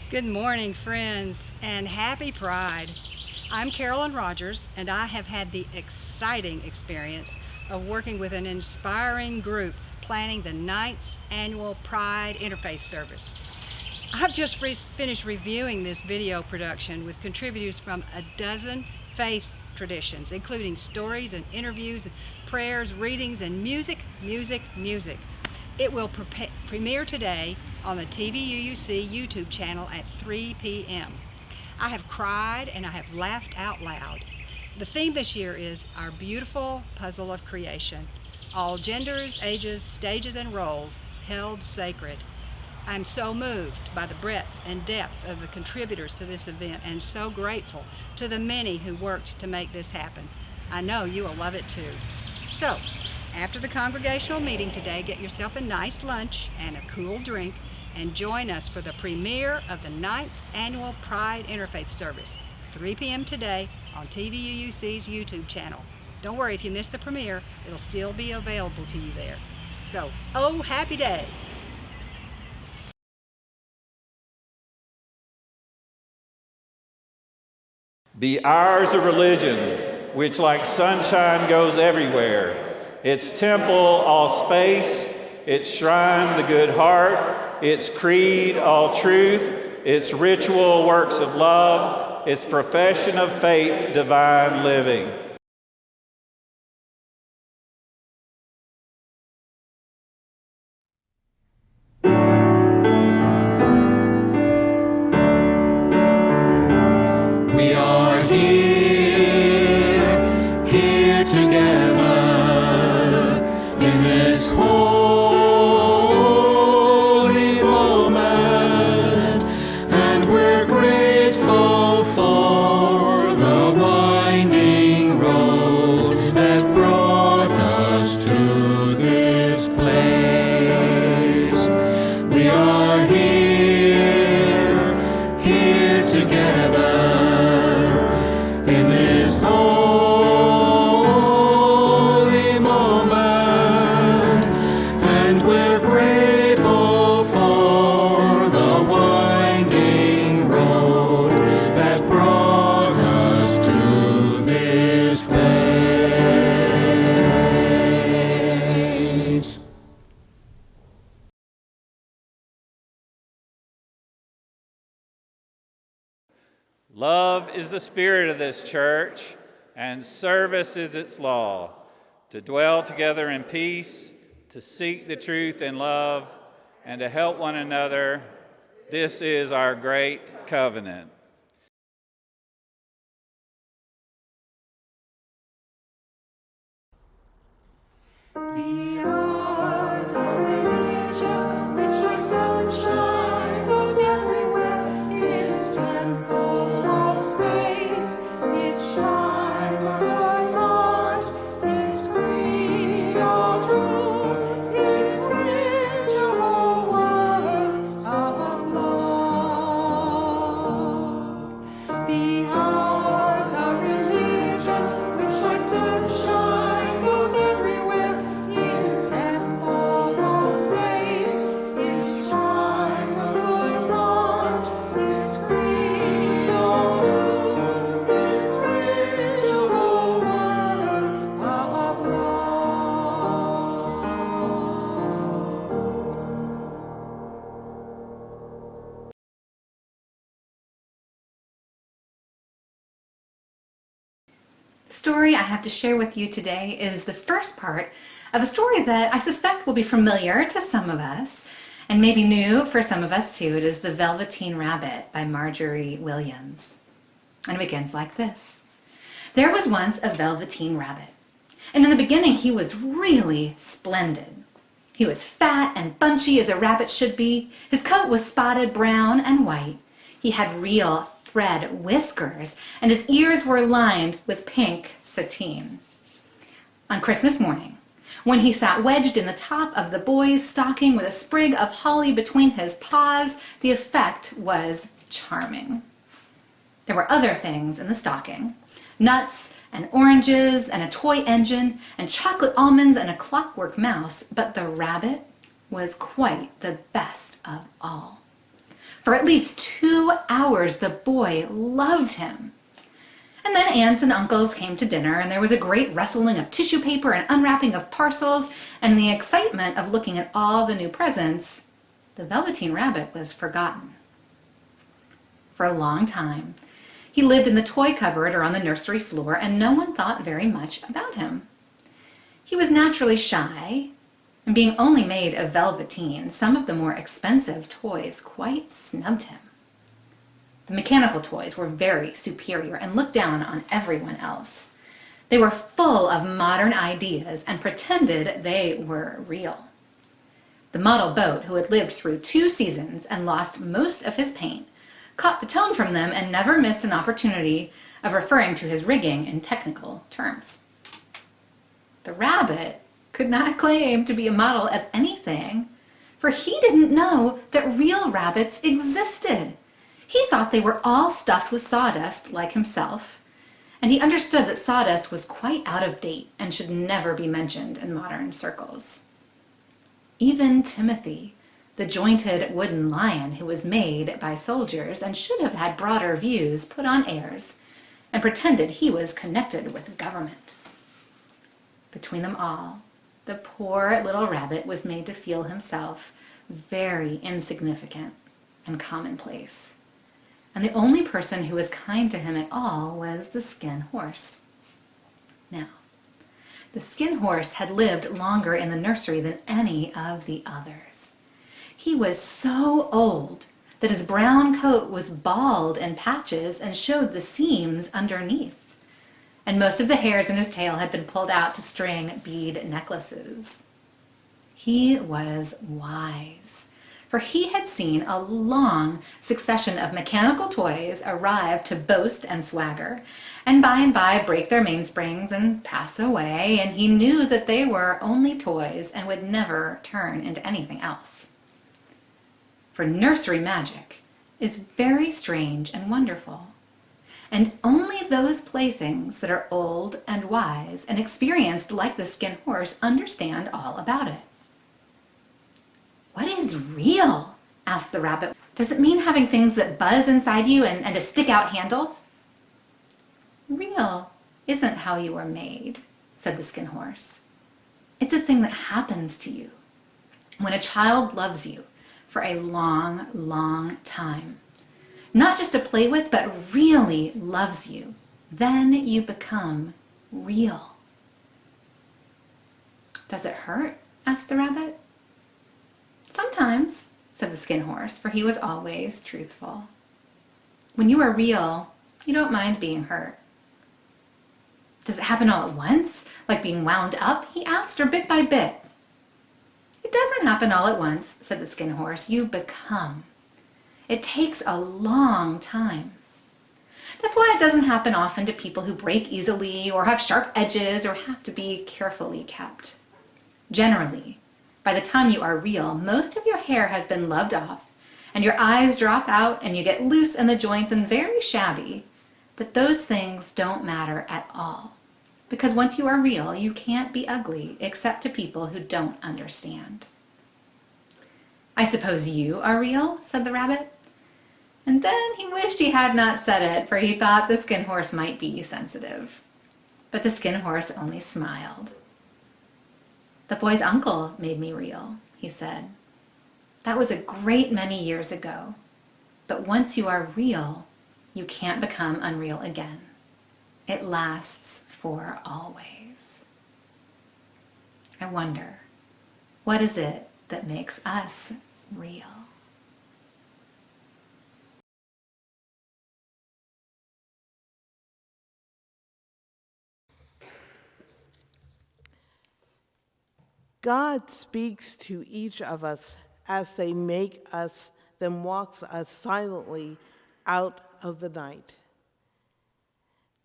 Good morning, friends, and happy Pride. I'm Carolyn Rogers, and I have had the exciting experience of working with an inspiring group planning the 9th annual Pride Interfaith Service. I've just finished reviewing this video production with contributors from a dozen faith traditions, including stories and interviews, prayers, readings, and music. It will premiere today on the TVUUC YouTube channel at 3 p.m. I have cried and I have laughed out loud. The theme this year is our beautiful puzzle of creation. All genders, ages, stages, and roles held sacred. I'm so moved by the breadth and depth of the contributors to this event and so grateful to the many who worked to make this happen. I know you will love it too. So, after the congregational meeting today, get yourself a nice lunch and a cool drink and join us for the premiere of the 9th Annual Pride Interfaith Service, 3 p.m. today on TVUUC's YouTube channel. Don't worry, if you miss the premiere, it'll still be available to you there. So, oh, happy day! Be ours a religion, which like sunshine goes everywhere. Its temple, all space, its shrine, the good heart, its creed, all truth, its ritual, works of love, its profession of faith, divine living. We are here together in this holy moment, and we're grateful for the winding road that brought us to this place. We are here together in this holy moment, and we're grateful for the winding road that brought us to this place. Love is the spirit of this church, and service is its law. To dwell together in peace, to seek the truth in love, and to help one another, this is our great covenant. Be ours a religion, which like sunshine goes everywhere. Its temple, all space, its shrine, the good heart, its creed, all truth, its ritual works of love. Be ours a religion, which like sunshine goes everywhere. Its temple, all space, its shrine, the good heart, its creed, all truth, its ritual works of love. The story I have to share with you today is the first part of a story that I suspect will be familiar to some of us and maybe new for some of us too. It is The Velveteen Rabbit by Marjorie Williams. And it begins like this. There was once a velveteen rabbit, and in the beginning he was really splendid. He was fat and bunchy as a rabbit should be. His coat was spotted brown and white. He had real thread whiskers, and his ears were lined with pink sateen. On Christmas morning, when he sat wedged in the top of the boy's stocking with a sprig of holly between his paws, the effect was charming. There were other things in the stocking: nuts and oranges and a toy engine and chocolate almonds and a clockwork mouse, but the rabbit was quite the best of all. For at least 2 hours, the boy loved him. And then aunts and uncles came to dinner, and there was a great rustling of tissue paper and unwrapping of parcels, and in the excitement of looking at all the new presents, the Velveteen Rabbit was forgotten. For a long time, he lived in the toy cupboard or on the nursery floor, and no one thought very much about him. He was naturally shy, and being only made of velveteen, some of the more expensive toys quite snubbed him. The mechanical toys were very superior and looked down on everyone else. They were full of modern ideas and pretended they were real. The model boat, who had lived through 2 seasons and lost most of his paint, caught the tone from them and never missed an opportunity of referring to his rigging in technical terms. The rabbit could not claim to be a model of anything, for he didn't know that real rabbits existed. He thought they were all stuffed with sawdust like himself, and he understood that sawdust was quite out of date and should never be mentioned in modern circles. Even Timothy, the jointed wooden lion who was made by soldiers and should have had broader views, put on airs and pretended he was connected with government. Between them all, the poor little rabbit was made to feel himself very insignificant and commonplace. And the only person who was kind to him at all was the Skin Horse. Now, the Skin Horse had lived longer in the nursery than any of the others. He was so old that his brown coat was bald in patches and showed the seams underneath. And most of the hairs in his tail had been pulled out to string bead necklaces. He was wise, for he had seen a long succession of mechanical toys arrive to boast and swagger, and by break their mainsprings and pass away, and he knew that they were only toys and would never turn into anything else. For nursery magic is very strange and wonderful, and only those playthings that are old and wise and experienced like the Skin Horse understand all about it. "What is real?" asked the rabbit. "Does it mean having things that buzz inside you and a stick-out handle?" "Real isn't how you are made," said the Skin Horse. "It's a thing that happens to you. When a child loves you for a long, long time, not just to play with, but really loves you, then you become real." "Does it hurt?" asked the rabbit. "Sometimes," said the Skin Horse, for he was always truthful. "When you are real, you don't mind being hurt." "Does it happen all at once, like being wound up?" he asked, "or bit by bit?" "It doesn't happen all at once," said the Skin Horse. "You become. It takes a long time. That's why it doesn't happen often to people who break easily or have sharp edges or have to be carefully kept. Generally, by the time you are real, most of your hair has been loved off and your eyes drop out and you get loose in the joints and very shabby. But those things don't matter at all, because once you are real, you can't be ugly except to people who don't understand." "I suppose you are real?" said the rabbit. And then he wished he had not said it, for he thought the Skin Horse might be sensitive. But the Skin Horse only smiled. "The boy's uncle made me real," he said. "That was a great many years ago. But once you are real, you can't become unreal again. It lasts for always." I wonder, what is it that makes us real? God speaks to each of us as they make us, then walks us silently out of the night.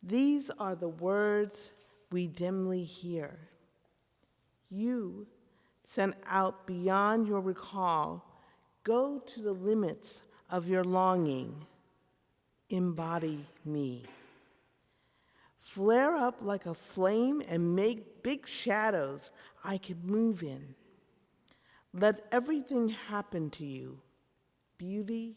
These are the words we dimly hear. You, sent out beyond your recall, go to the limits of your longing. Embody me. Flare up like a flame and make big shadows I can move in. Let everything happen to you, beauty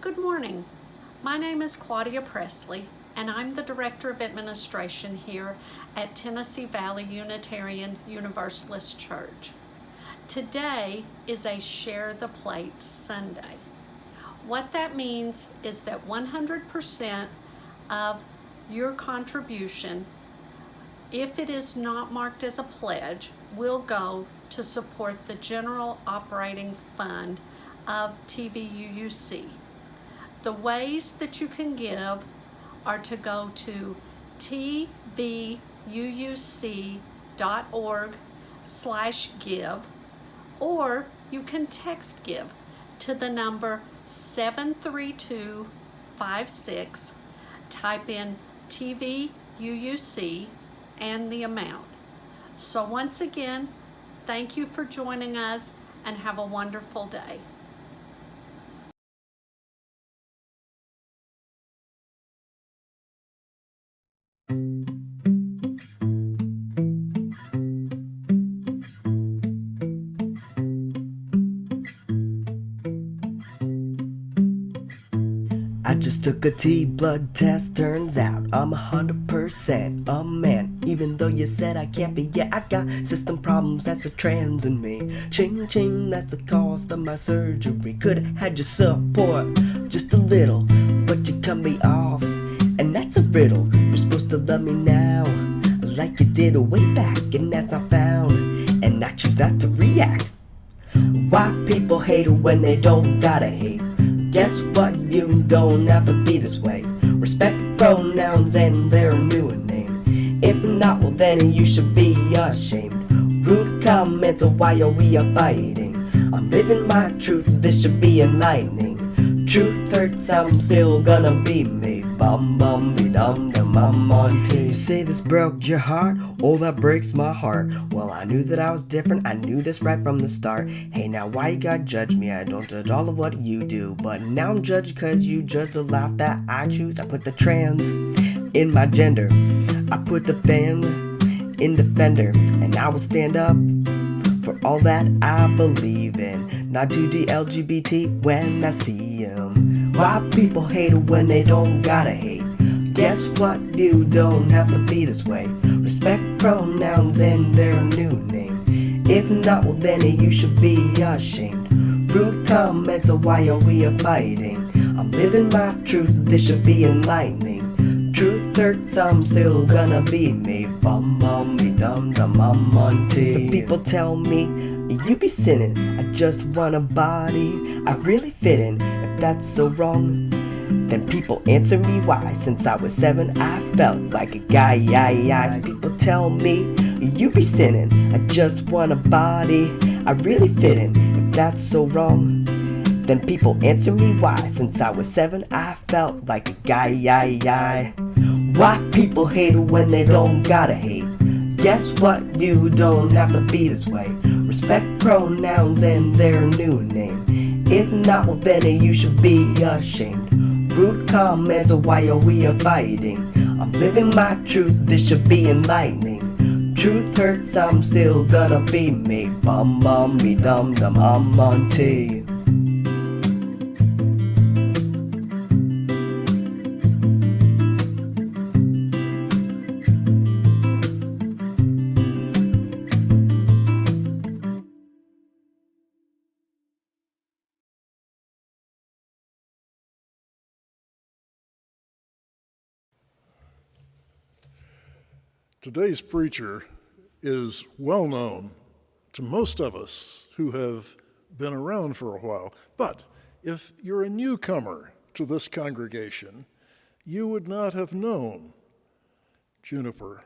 Good morning. My name is Claudia Presley, and I'm the Director of Administration here at Tennessee Valley Unitarian Universalist Church. Today is a Share the Plate Sunday. What that means is that 100% of your contribution, if it is not marked as a pledge, will go to support the general operating fund of TVUUC. The ways that you can give are to go to tvuuc.org/give, or you can text give to the number 73256, type in TVUUC TVUUC, and the amount. So once again, thank you for joining us and have a wonderful day. I just took a T-blood test, turns out I'm 100% a man. Even though you said I can't be, yeah, I got system problems, that's a trans in me. Ching ching, that's the cost of my surgery. Could've had your support, just a little, but you cut me off, and that's a riddle. You're supposed to love me now, like you did way back, and that's I found, and I choose not to react. Why people hate when they don't gotta hate? Guess what, you don't have to be this way. Respect pronouns and their new name. If not, well then you should be ashamed. Rude comments, why are we fighting? I'm living my truth, this should be enlightening. Truth hurts, I'm still gonna be me. Bum bum be dum dum, I'm on T. You say this broke your heart? Oh, that breaks my heart. Well, I knew that I was different, I knew this right from the start. Hey, now why you gotta judge me? I don't judge all of what you do, but now I'm judged cause you judge the life that I choose. I put the trans in my gender, I put the femme in defender, and I will stand up for all that I believe in, not to the LGBT when I see them. Why people hate when they don't gotta hate? Guess what, you don't have to be this way. Respect pronouns and their new name. If not, well then you should be ashamed. Rude comments, why are we fighting? I'm living my truth, this should be enlightening. Truth hurts, I'm still gonna be me. Bum bum be dum dum, I'm on T. Some people tell me, you be sinning, I just want a body I really fit in. If that's so wrong, then people answer me why. Since I was 7, I felt like a guy. Some people tell me, you be sinning, I just want a body I really fit in. If that's so wrong, then people answer me why. Since I was 7, I felt like a guy. Why people hate when they don't gotta hate? Guess what, you don't have to be this way. Respect pronouns and their new name. If not, well then you should be ashamed. Rude comments, why are we fighting? I'm living my truth, this should be enlightening. Truth hurts, I'm still gonna be me. Bum bum be dum dum, I'm on T. Today's preacher is well known to most of us who have been around for a while. But if you're a newcomer to this congregation, you would not have known Juniper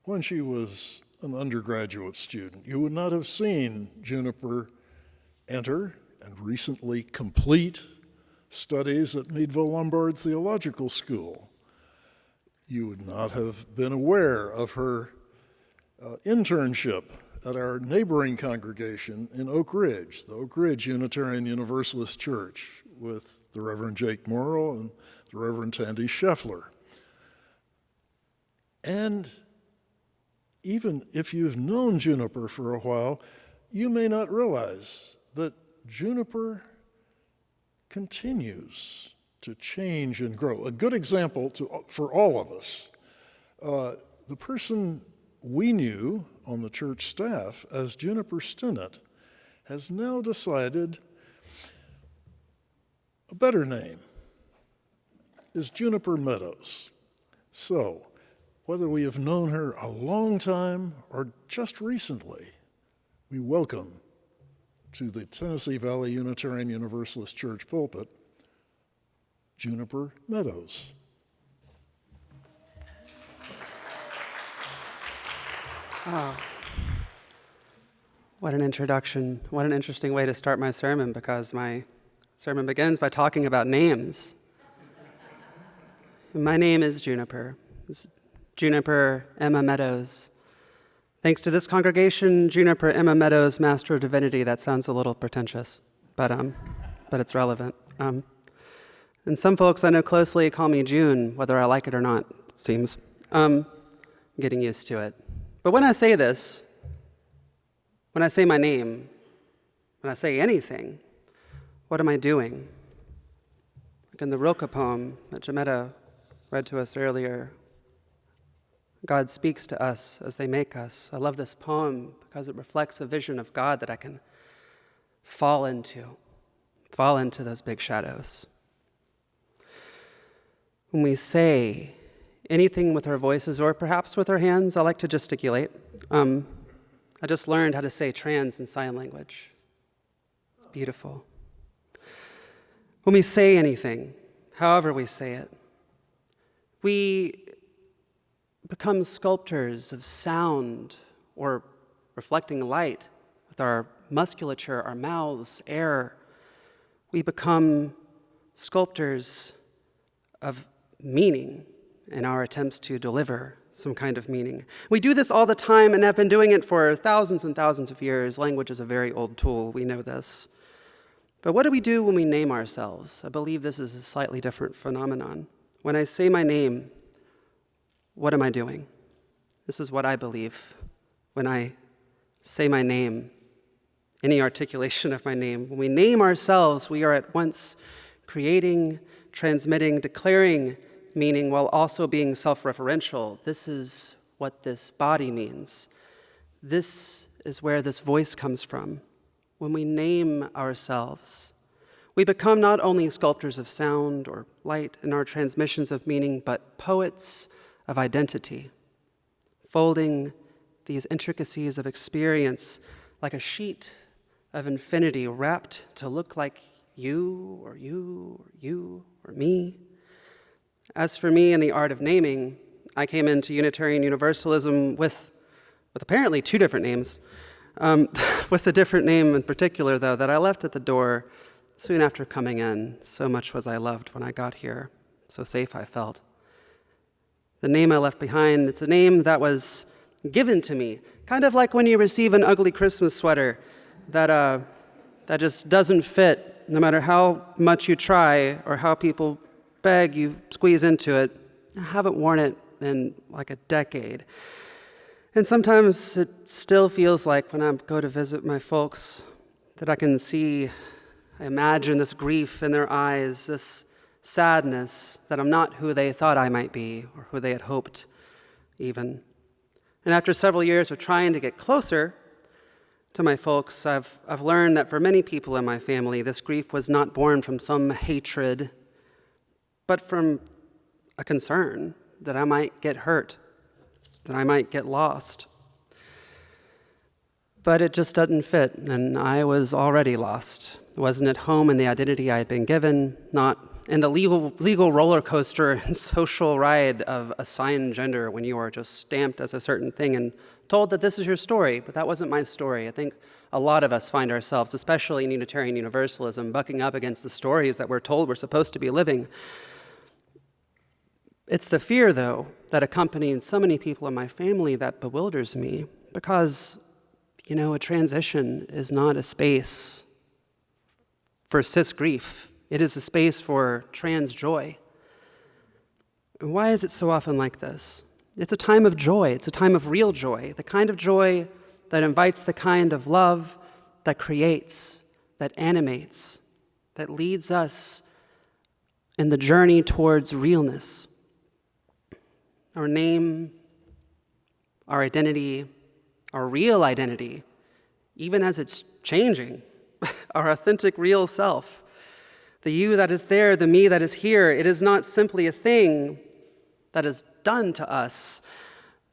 when she was an undergraduate student. You would not have seen Juniper enter and recently complete studies at Meadville Lombard Theological School. You would not have been aware of her internship at our neighboring congregation in Oak Ridge, the Oak Ridge Unitarian Universalist Church, with the Reverend Jake Morrill and the Reverend Tandy Scheffler. And even if you've known Juniper for a while, you may not realize that Juniper continues to change and grow. A good example for all of us, the person we knew on the church staff as Juniper Stinnett has now decided a better name is Juniper Meadows. So, whether we have known her a long time or just recently, we welcome to the Tennessee Valley Unitarian Universalist Church pulpit, Juniper Meadows. What an introduction. What an interesting way to start my sermon, because my sermon begins by talking about names. My name is Juniper. Juniper Emma Meadows. Thanks to this congregation, Juniper Emma Meadows, Master of Divinity. That sounds a little pretentious, but it's relevant. And some folks I know closely call me June, whether I like it or not, it seems. I'm getting used to it. But when I say this, when I say my name, when I say anything, what am I doing? Like in the Rilke poem that Jametta read to us earlier, God speaks to us as they make us. I love this poem because it reflects a vision of God that I can fall into those big shadows. When we say anything with our voices or perhaps with our hands, I like to gesticulate. I just learned how to say trans in sign language. It's beautiful. When we say anything, however we say it, we become sculptors of sound or reflecting light with our musculature, our mouths, air. We become sculptors of meaning in our attempts to deliver some kind of meaning. We do this all the time and have been doing it for thousands and thousands of years. Language is a very old tool, we know this. But what do we do when we name ourselves? I believe this is a slightly different phenomenon. When I say my name, what am I doing? This is what I believe when I say my name, any articulation of my name. When we name ourselves, we are at once creating, transmitting, declaring meaning while also being self-referential. This is what this body means. This is where this voice comes from. When we name ourselves, we become not only sculptors of sound or light in our transmissions of meaning, but poets of identity, folding these intricacies of experience like a sheet of infinity wrapped to look like you or you or you or me. As for me in the art of naming, I came into Unitarian Universalism with apparently two different names, with a different name in particular, though, that I left at the door soon after coming in. So much was I loved when I got here, so safe I felt. The name I left behind, it's a name that was given to me, kind of like when you receive an ugly Christmas sweater that just doesn't fit, no matter how much you try or how people beg you squeeze into it. I haven't worn it in like a decade. And sometimes it still feels like when I go to visit my folks that I can see, I imagine this grief in their eyes, this sadness that I'm not who they thought I might be or who they had hoped even. And after several years of trying to get closer to my folks, I've learned that for many people in my family, this grief was not born from some hatred, but from a concern that I might get hurt, that I might get lost. But it just doesn't fit, and I was already lost. I wasn't at home in the identity I had been given, not in the legal roller coaster and social ride of assigned gender when you are just stamped as a certain thing and told that this is your story, but that wasn't my story. I think a lot of us find ourselves, especially in Unitarian Universalism, bucking up against the stories that we're told we're supposed to be living. It's the fear, though, that accompanies so many people in my family that bewilders me because, a transition is not a space for cis grief. It is a space for trans joy. And why is it so often like this? It's a time of joy. It's a time of real joy, the kind of joy that invites the kind of love that creates, that animates, that leads us in the journey towards realness. Our name, our identity, our real identity, even as it's changing, our authentic real self, the you that is there, the me that is here, it is not simply a thing that is done to us,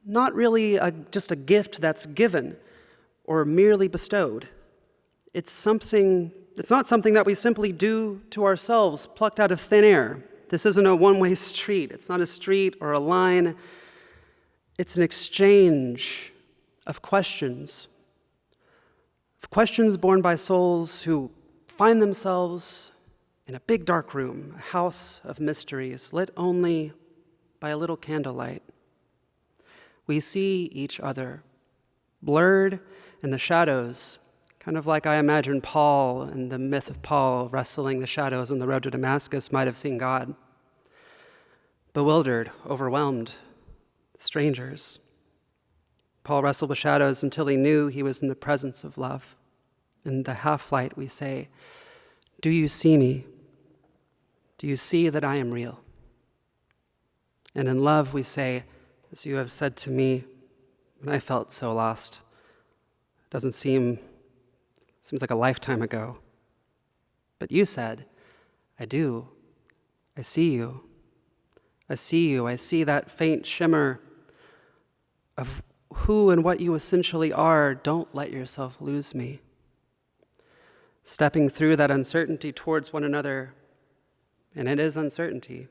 not really just a gift that's given or merely bestowed. It's not something that we simply do to ourselves, plucked out of thin air. This isn't a one-way street. It's not a street or a line. It's an exchange of questions born by souls who find themselves in a big dark room, a house of mysteries, lit only by a little candlelight. We see each other, blurred in the shadows, kind of like I imagine Paul in the myth of Paul wrestling the shadows on the road to Damascus might have seen God. Bewildered, overwhelmed, strangers. Paul wrestled with shadows until he knew he was in the presence of love. In the half-light we say, "Do you see me? Do you see that I am real?" And in love we say, as you have said to me when I felt so lost, it doesn't seems like a lifetime ago. But you said, "I do. I see you. I see you. I see that faint shimmer of who and what you essentially are. Don't let yourself lose me." Stepping through that uncertainty towards one another, and it is uncertainty.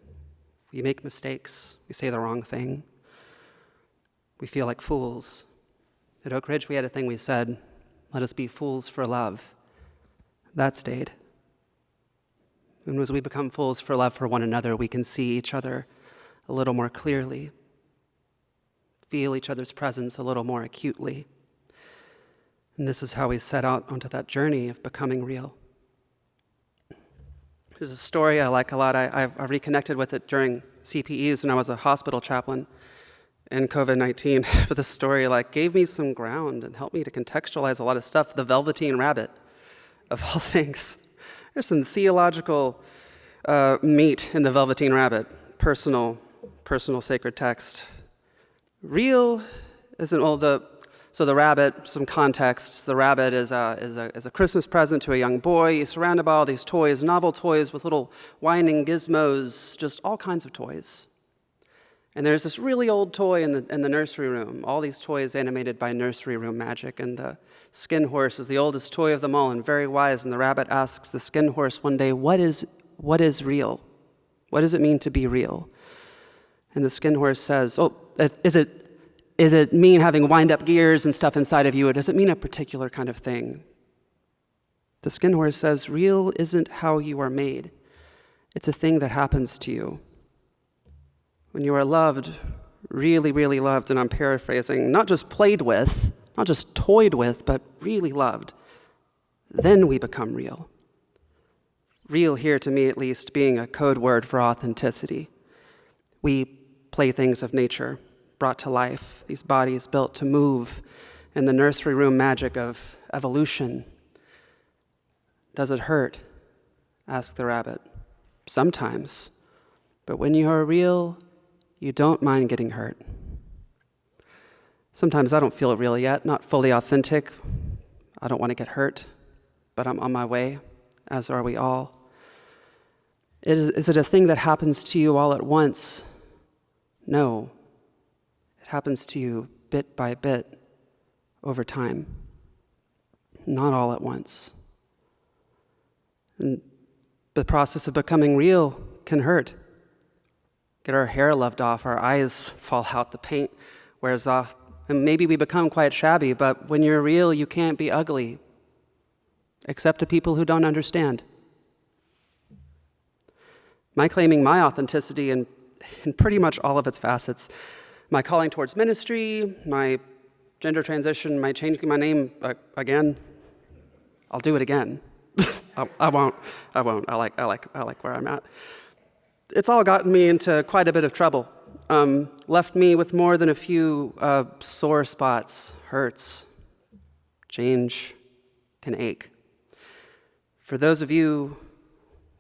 We make mistakes. We say the wrong thing. We feel like fools. At Oak Ridge, we had a thing we said, "Let us be fools for love." That stayed. And as we become fools for love for one another, we can see each other a little more clearly, feel each other's presence a little more acutely. And this is how we set out onto that journey of becoming real. There's a story I like a lot. I reconnected with it during CPEs when I was a hospital chaplain in COVID-19. But this story gave me some ground and helped me to contextualize a lot of stuff. The Velveteen Rabbit, of all things. There's some theological meat in the Velveteen Rabbit. Personal sacred text. Real isn't, so the rabbit, some context, the rabbit is a Christmas present to a young boy. He's surrounded by all these toys, novel toys with little whining gizmos, just all kinds of toys. And there's this really old toy in the nursery room, all these toys animated by nursery room magic, and the skin horse is the oldest toy of them all and very wise, and the rabbit asks the skin horse one day, what is real? What does it mean to be real? And the skin horse says, is it mean having wind-up gears and stuff inside of you, or does it mean a particular kind of thing? The skin horse says, real isn't how you are made. It's a thing that happens to you. When you are loved, really, really loved, and I'm paraphrasing, not just played with, not just toyed with, but really loved, then we become real. Real here, to me at least, being a code word for authenticity. We playthings of nature, brought to life, these bodies built to move in the nursery room magic of evolution. Does it hurt? Asked the rabbit. Sometimes. But when you are real, you don't mind getting hurt. Sometimes I don't feel it real yet, not fully authentic. I don't want to get hurt, but I'm on my way, as are we all. Is it a thing that happens to you all at once? No. It happens to you bit by bit over time, not all at once. And the process of becoming real can hurt. Get our hair loved off, our eyes fall out, the paint wears off, and maybe we become quite shabby, but when you're real, you can't be ugly, except to people who don't understand. My claiming my authenticity in pretty much all of its facets, my calling towards ministry, my gender transition, my changing my name again. I'll do it again. I won't. I like where I'm at. It's all gotten me into quite a bit of trouble. Left me with more than a few sore spots, hurts. Change can ache. For those of you,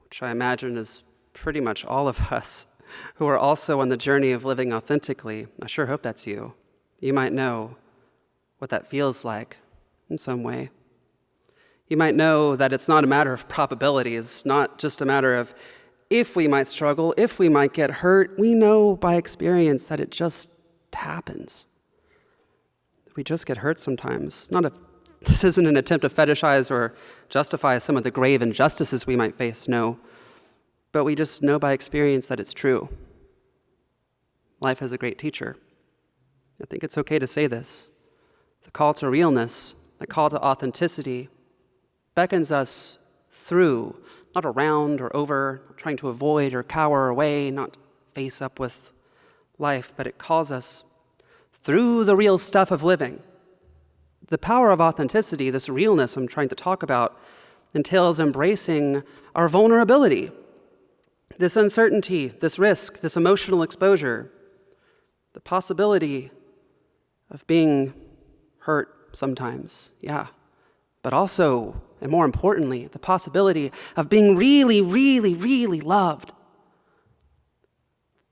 which I imagine is pretty much all of us, who are also on the journey of living authentically, I sure hope that's you. You might know what that feels like in some way. You might know that it's not a matter of probability. It's not just a matter of if we might struggle, if we might get hurt. We know by experience that it just happens. We just get hurt sometimes. This isn't an attempt to fetishize or justify some of the grave injustices we might face, no. But we just know by experience that it's true. Life is a great teacher. I think it's okay to say this. The call to realness, the call to authenticity, beckons us through, not around or over, not trying to avoid or cower away, not face up with life, but it calls us through the real stuff of living. The power of authenticity, this realness I'm trying to talk about, entails embracing our vulnerability, this uncertainty, this risk, this emotional exposure, the possibility of being hurt sometimes, yeah, but also, and more importantly, the possibility of being really, really, really loved.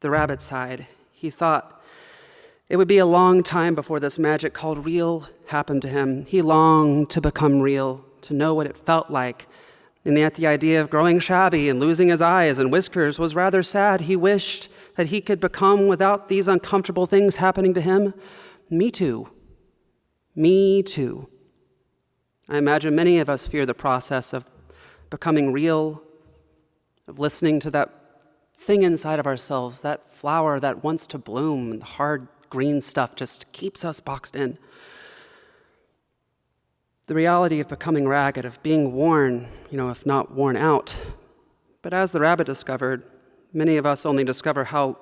The rabbit sighed. He thought it would be a long time before this magic called real happened to him. He longed to become real, to know what it felt like. And yet the idea of growing shabby and losing his eyes and whiskers was rather sad. He wished that he could become without these uncomfortable things happening to him. Me too. Me too. I imagine many of us fear the process of becoming real, of listening to that thing inside of ourselves, that flower that wants to bloom, and the hard green stuff just keeps us boxed in. The reality of becoming ragged, of being worn, if not worn out. But as the rabbit discovered, many of us only discover how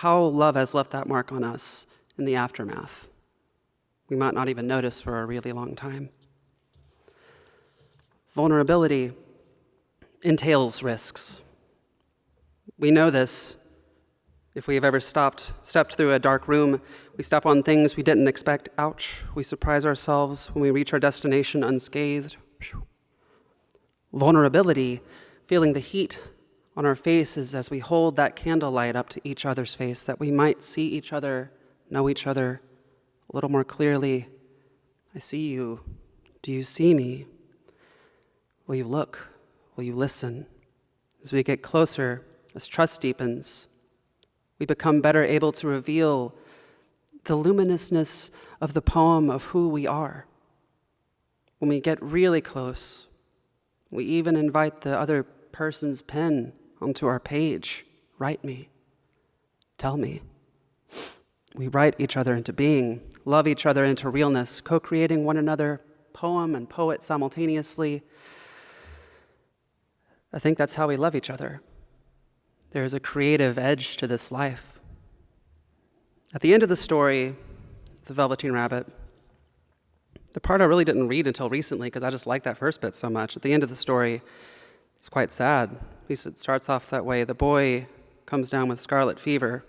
love has left that mark on us in the aftermath. We might not even notice for a really long time. Vulnerability entails risks. We know this. If we have ever stepped through a dark room, we step on things we didn't expect. Ouch. We surprise ourselves when we reach our destination unscathed. Vulnerability, feeling the heat on our faces as we hold that candlelight up to each other's face, that we might see each other, know each other a little more clearly. I see you. Do you see me? Will you look? Will you listen? As we get closer, as trust deepens, we become better able to reveal the luminousness of the poem of who we are. When we get really close, we even invite the other person's pen onto our page. Write me. Tell me. We write each other into being, love each other into realness, co-creating one another, poem and poet simultaneously. I think that's how we love each other. There is a creative edge to this life. At the end of the story, The Velveteen Rabbit, the part I really didn't read until recently because I just like that first bit so much. At the end of the story, it's quite sad. At least it starts off that way. The boy comes down with scarlet fever,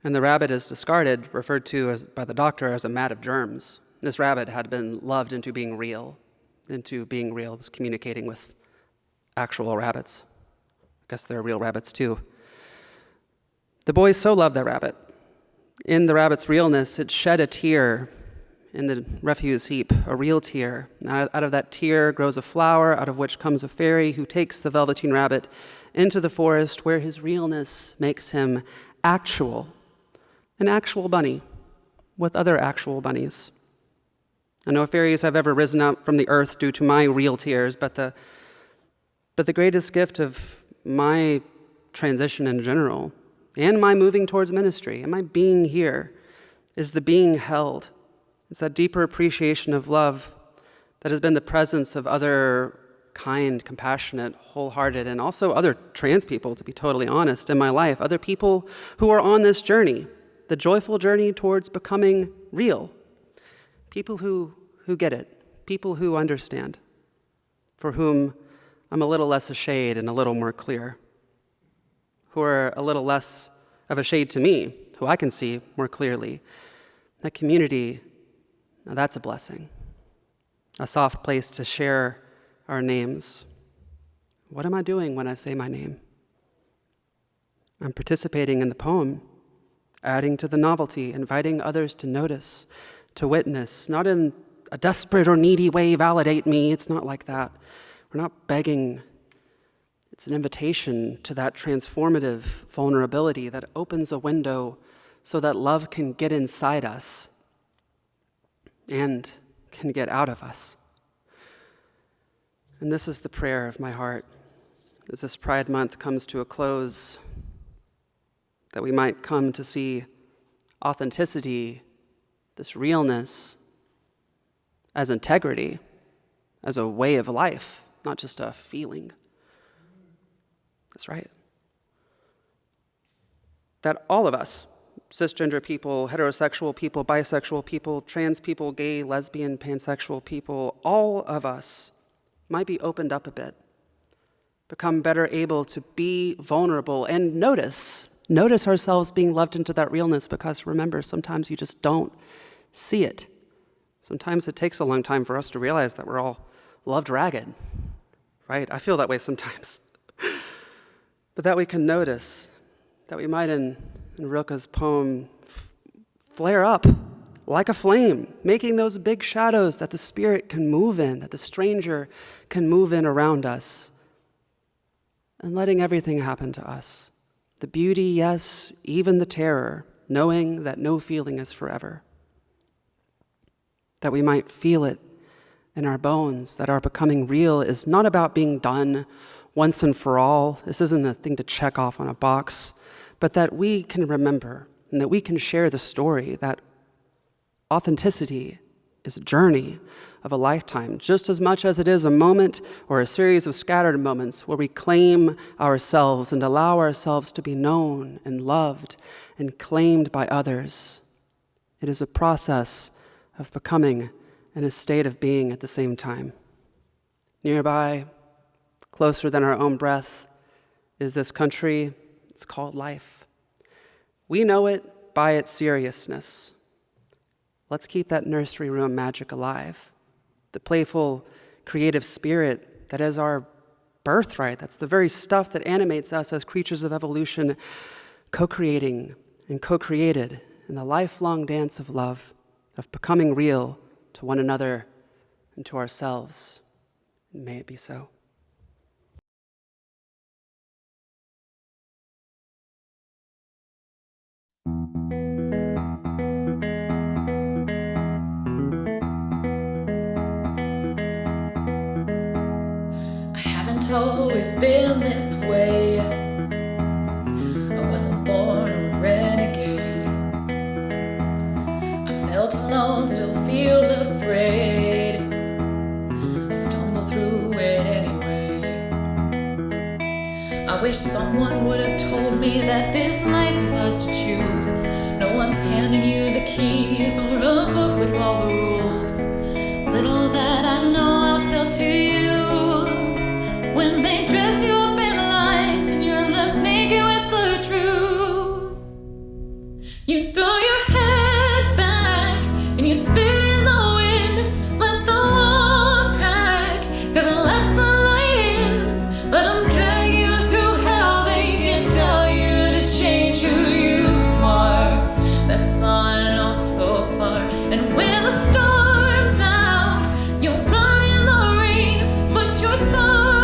and the rabbit is discarded, referred to by the doctor as a mat of germs. This rabbit had been loved into being real. It was communicating with actual rabbits. I guess they're real rabbits too. The boy so loved that rabbit. In the rabbit's realness, it shed a tear in the refuse heap, a real tear. Out of that tear grows a flower, out of which comes a fairy who takes the Velveteen Rabbit into the forest where his realness makes him actual, an actual bunny with other actual bunnies. I know fairies have ever risen up from the earth due to my real tears, but the greatest gift of my transition in general, and my moving towards ministry, and my being here, is the being held. It's that deeper appreciation of love that has been the presence of other kind, compassionate, wholehearted, and also other trans people, to be totally honest, in my life, other people who are on this journey, the joyful journey towards becoming real, people who get it, people who understand, for whom I'm a little less a shade and a little more clear, who are a little less of a shade to me, who I can see more clearly. That community, now that's a blessing. A soft place to share our names. What am I doing when I say my name? I'm participating in the poem, adding to the novelty, inviting others to notice, to witness, not in a desperate or needy way, validate me. It's not like that. We're not begging. It's an invitation to that transformative vulnerability that opens a window so that love can get inside us and can get out of us. And this is the prayer of my heart as this Pride Month comes to a close, that we might come to see authenticity, this realness, as integrity, as a way of life, not just a feeling. That's right. That all of us, cisgender people, heterosexual people, bisexual people, trans people, gay, lesbian, pansexual people, all of us might be opened up a bit, become better able to be vulnerable and notice ourselves being loved into that realness, because remember, sometimes you just don't see it. Sometimes it takes a long time for us to realize that we're all loved ragged, right? I feel that way sometimes. But that we can notice, that we might in Rilke's poem flare up like a flame, making those big shadows that the spirit can move in, that the stranger can move in around us, and letting everything happen to us. The beauty, yes, even the terror, knowing that no feeling is forever. That we might feel it in our bones, that our becoming real is not about being done once and for all. This isn't a thing to check off on a box, but that we can remember and that we can share the story that authenticity is a journey of a lifetime, just as much as it is a moment or a series of scattered moments where we claim ourselves and allow ourselves to be known and loved and claimed by others. It is a process of becoming and a state of being at the same time. Nearby, closer than our own breath, is this country. It's called life. We know it by its seriousness. Let's keep that nursery room magic alive. The playful, creative spirit that is our birthright. That's the very stuff that animates us as creatures of evolution, co-creating and co-created in the lifelong dance of love, of becoming real to one another and to ourselves. And may it be so. Always been this way. I wasn't born a renegade. I felt alone, still feel afraid. I stumble through it anyway. I wish someone would have told me that this life is ours to choose. No one's handing you the keys or a book with all the rules. Little that I know I'll tell to you. When they dress you up in lies and you're left naked with the truth, you throw your head back and you spit in the wind. Let the walls crack, 'cause it lets the light in. Let them drag you through hell. They can tell you to change who you are. That's all I know so far. And when the storm's out, you'll run in the rain. Put your sword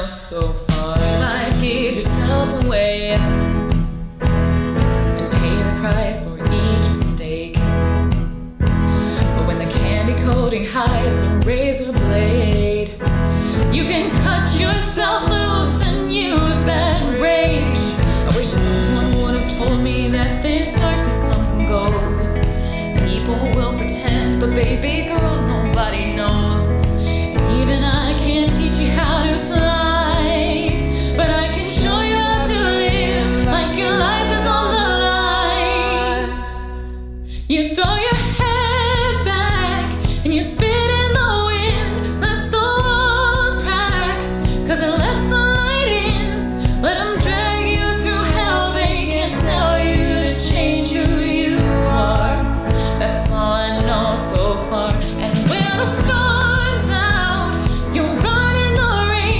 so far. You might give yourself away and pay the price for each mistake. But when the candy coating hides a razor blade, you can cut yourself loose and use that rage. I wish someone would have told me that this darkness comes and goes. People will pretend, but baby girl, nobody knows. And even I can't teach you how to fly. But I can show you how to live like your life is on the line. You throw your head back and you spit in the wind. Let the walls crack, 'cause it lets the light in. Let them drag you through hell. They can't tell you to change who you are. That's all I know so far. And when the storm's out, you'll run in the rain.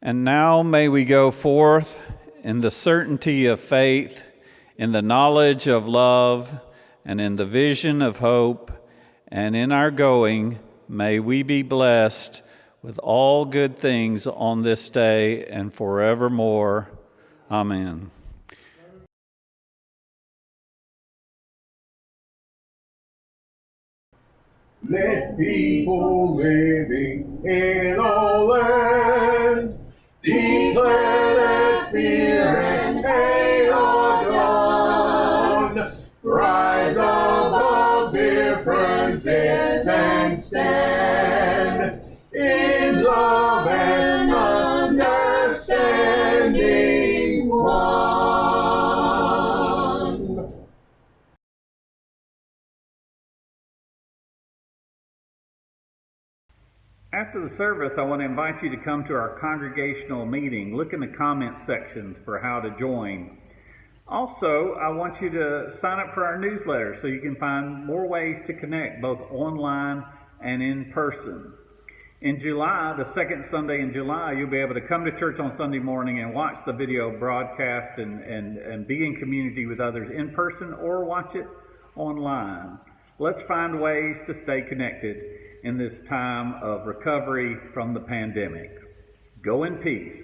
And now may we go forth in the certainty of faith, in the knowledge of love, and in the vision of hope, and in our going, may we be blessed with all good things on this day and forevermore. Amen. Let people living in all lands declare that fear and hate are gone. Rise above differences and stand in love and understanding one. After the service, I want to invite you to come to our congregational meeting. Look in the comment sections for how to join. Also, I want you to sign up for our newsletter so you can find more ways to connect both online and in person. In July, the second Sunday in July, you'll be able to come to church on Sunday morning and watch the video broadcast and be in community with others in person or watch it online. Let's find ways to stay connected in this time of recovery from the pandemic. Go in peace.